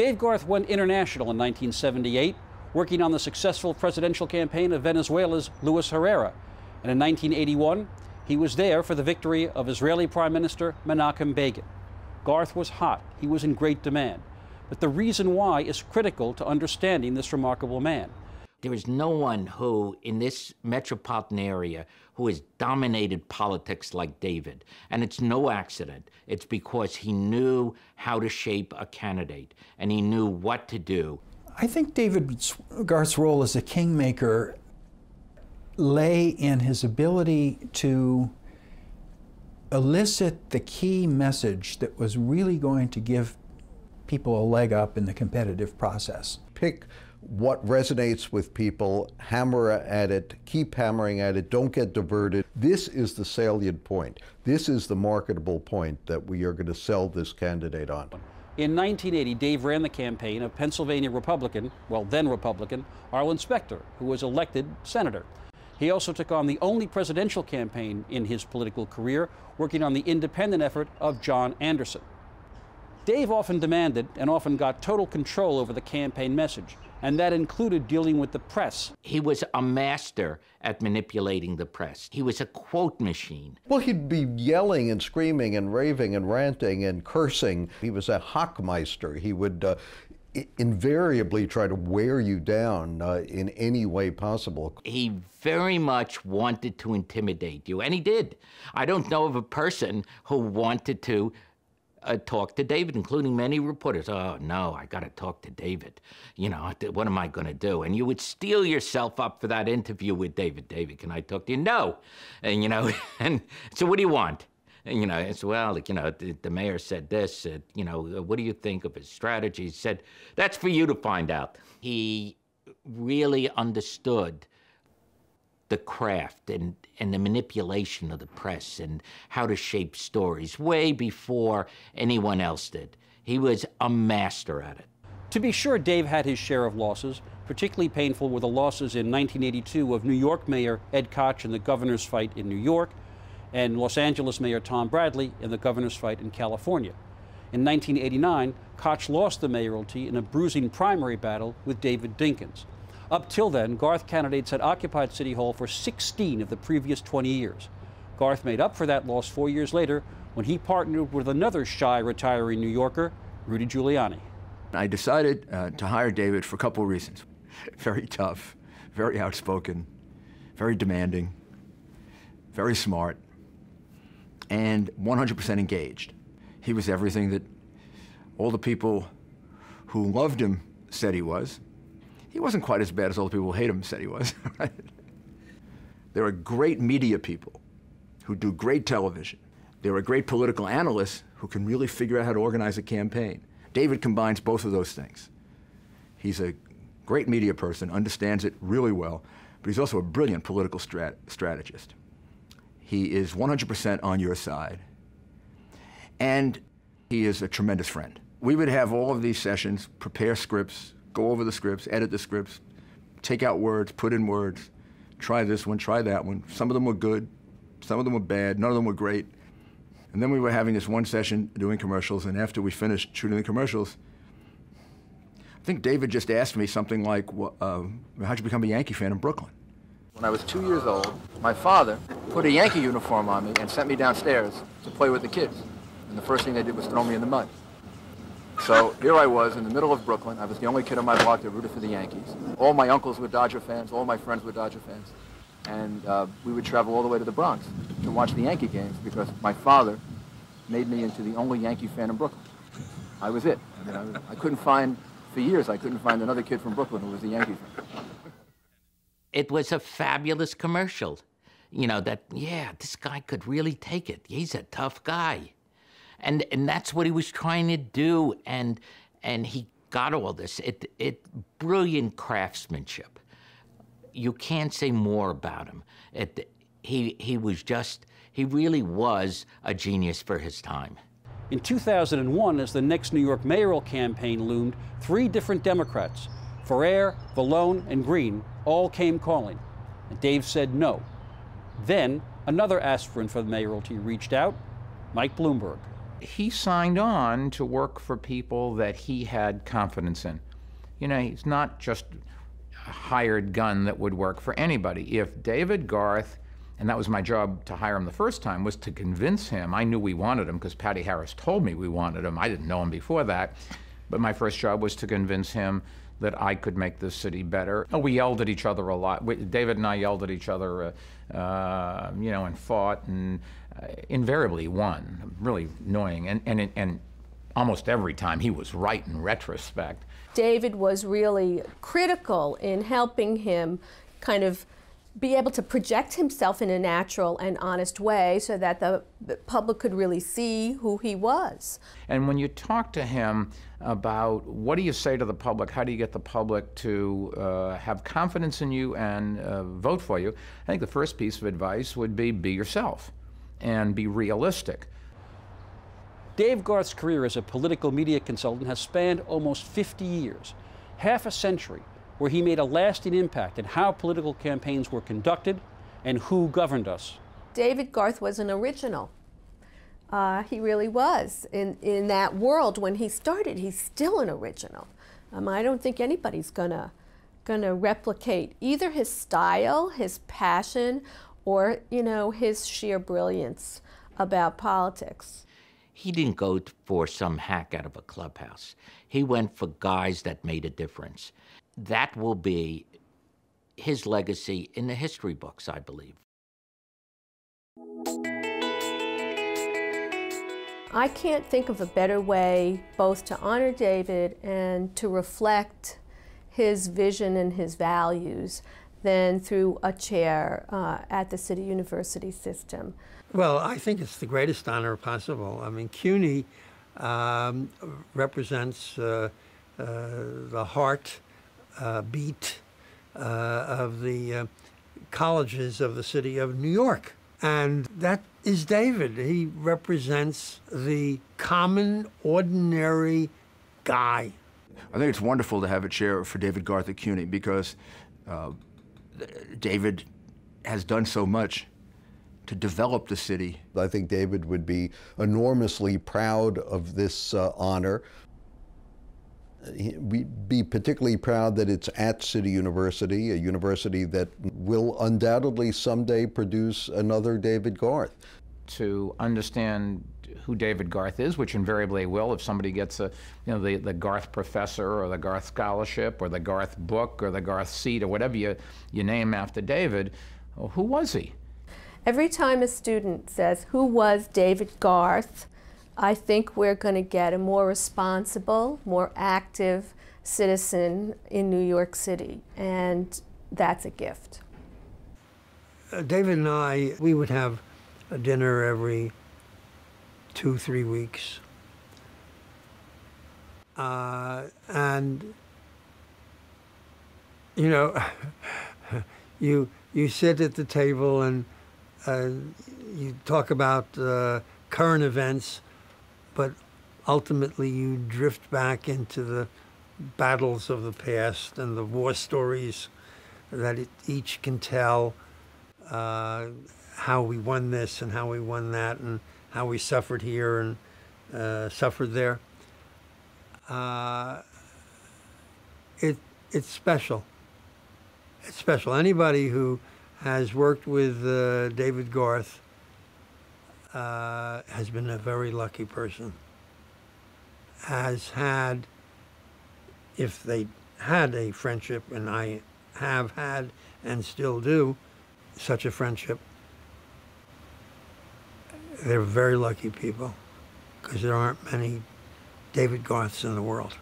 Dave Garth went international in 1978, working on the successful presidential campaign of Venezuela's Luis Herrera. And in 1981, he was there for the victory of Israeli Prime Minister Menachem Begin. Garth was hot. He was in great demand. But the reason why is critical to understanding this remarkable man. There is no one who, in this metropolitan area, who has dominated politics like David. And it's no accident. It's because he knew how to shape a candidate, and he knew what to do. I think David Garth's role as a kingmaker lay in his ability to elicit the key message that was really going to give people a leg up in the competitive process. Pick what resonates with people, hammer at it, keep hammering at it, don't get diverted. This is the salient point. This is the marketable point that we are going to sell this candidate on. In 1980, Dave ran the campaign of Pennsylvania Republican, well, then Republican, Arlen Specter, who was elected senator. He also took on the only presidential campaign in his political career, working on the independent effort of John Anderson. Dave often demanded and often got total control over the campaign message, and that included dealing with the press. He was a master at manipulating the press. He was a quote machine. Well, he'd be yelling and screaming and raving and ranting and cursing. He was a Hockmeister. He would invariably try to wear you down in any way possible. He very much wanted to intimidate you, and he did. I don't know of a person who wanted to talk to David, including many reporters. Oh, no, I got to talk to David. You know, what am I going to do? And you would steel yourself up for that interview with David. David, can I talk to you? No. And, you know, and so what do you want? And, you know, it's, well, you know, the mayor said this, you know, what do you think of his strategy? He said, that's for you to find out. He really understood the craft and the manipulation of the press and how to shape stories way before anyone else did. He was a master at it. To be sure, Dave had his share of losses. Particularly painful were the losses in 1982 of New York Mayor Ed Koch in the governor's fight in New York, and Los Angeles Mayor Tom Bradley in the governor's fight in California. In 1989, Koch lost the mayoralty in a bruising primary battle with David Dinkins. Up till then, Garth candidates had occupied City Hall for 16 of the previous 20 years. Garth made up for that loss 4 years later when he partnered with another shy retiring New Yorker, Rudy Giuliani. I decided to hire David for a couple of reasons. Very tough, very outspoken, very demanding, very smart, and 100% engaged. He was everything that all the people who loved him said he was. He wasn't quite as bad as all the people who hate him said he was. Right? There are great media people who do great television. There are great political analysts who can really figure out how to organize a campaign. David combines both of those things. He's a great media person, understands it really well, but he's also a brilliant political strategist. He is 100% on your side, and he is a tremendous friend. We would have all of these sessions, prepare scripts, go over the scripts, edit the scripts, take out words, put in words, try this one, try that one. Some of them were good, some of them were bad, none of them were great. And then we were having this one session doing commercials, and after we finished shooting the commercials, I think David just asked me something like, how'd you become a Yankee fan in Brooklyn? When I was 2 years old, my father put a Yankee uniform on me and sent me downstairs to play with the kids. And the first thing they did was throw me in the mud. So here I was in the middle of Brooklyn. I was the only kid on my block that rooted for the Yankees. All my uncles were Dodger fans. All my friends were Dodger fans. And we would travel all the way to the Bronx to watch the Yankee games because my father made me into the only Yankee fan in Brooklyn. I was it. I mean, I couldn't find, for years, I couldn't find another kid from Brooklyn who was a Yankee fan. It was a fabulous commercial. You know, that, yeah, this guy could really take it. He's a tough guy. And that's what he was trying to do, and he got all this. Brilliant craftsmanship. You can't say more about him. He really was a genius for his time. In 2001, as the next New York mayoral campaign loomed, 3 different Democrats, Ferrer, Vallone, and Green, all came calling. And Dave said no. Then, another aspirant for the mayoralty reached out, Mike Bloomberg. He signed on to work for people that he had confidence in. You know, he's not just a hired gun that would work for anybody. If David Garth, and that was my job to hire him the first time, was to convince him. I knew we wanted him because Patty Harris told me we wanted him. I didn't know him before that. But my first job was to convince him that I could make this city better. We yelled at each other a lot. David and I yelled at each other, you know, and fought, and invariably won. Really annoying. And almost every time he was right in retrospect. David was really critical in helping him kind of be able to project himself in a natural and honest way so that the public could really see who he was. And when you talk to him about what do you say to the public, how do you get the public to have confidence in you and vote for you, I think the first piece of advice would be yourself and be realistic. Dave Garth's career as a political media consultant has spanned almost 50 years, half a century, where he made a lasting impact in how political campaigns were conducted and who governed us. David Garth was an original. He really was. In that world, when he started, he's still an original. I don't think anybody's gonna replicate either his style, his passion, or, you know, his sheer brilliance about politics. He didn't go for some hack out of a clubhouse. He went for guys that made a difference. That will be his legacy in the history books, I believe. I can't think of a better way both to honor David and to reflect his vision and his values than through a chair at the City University system. Well, I think it's the greatest honor possible. I mean, CUNY represents the heart beat of the colleges of the city of New York. And that is David. He represents the common, ordinary guy. I think it's wonderful to have a chair for David Garth at CUNY because David has done so much to develop the city. I think David would be enormously proud of this honor. We'd be particularly proud that it's at City University, a university that will undoubtedly someday produce another David Garth. To understand who David Garth is, which invariably will if somebody gets a, you know, the Garth Professor or the Garth Scholarship or the Garth Book or the Garth Seat or whatever you name after David, well, who was he? Every time a student says, who was David Garth, I think we're going to get a more responsible, more active citizen in New York City, and that's a gift. David and I, we would have a dinner every 2-3 weeks. And, you know, you sit at the table and you talk about current events, but ultimately you drift back into the battles of the past and the war stories that each can tell, how we won this and how we won that and how we suffered here and suffered there. It's special. It's special. Anybody who has worked with David Garth has been a very lucky person. Has had, if they had a friendship, and I have had and still do, such a friendship, they're very lucky people because there aren't many David Garths in the world.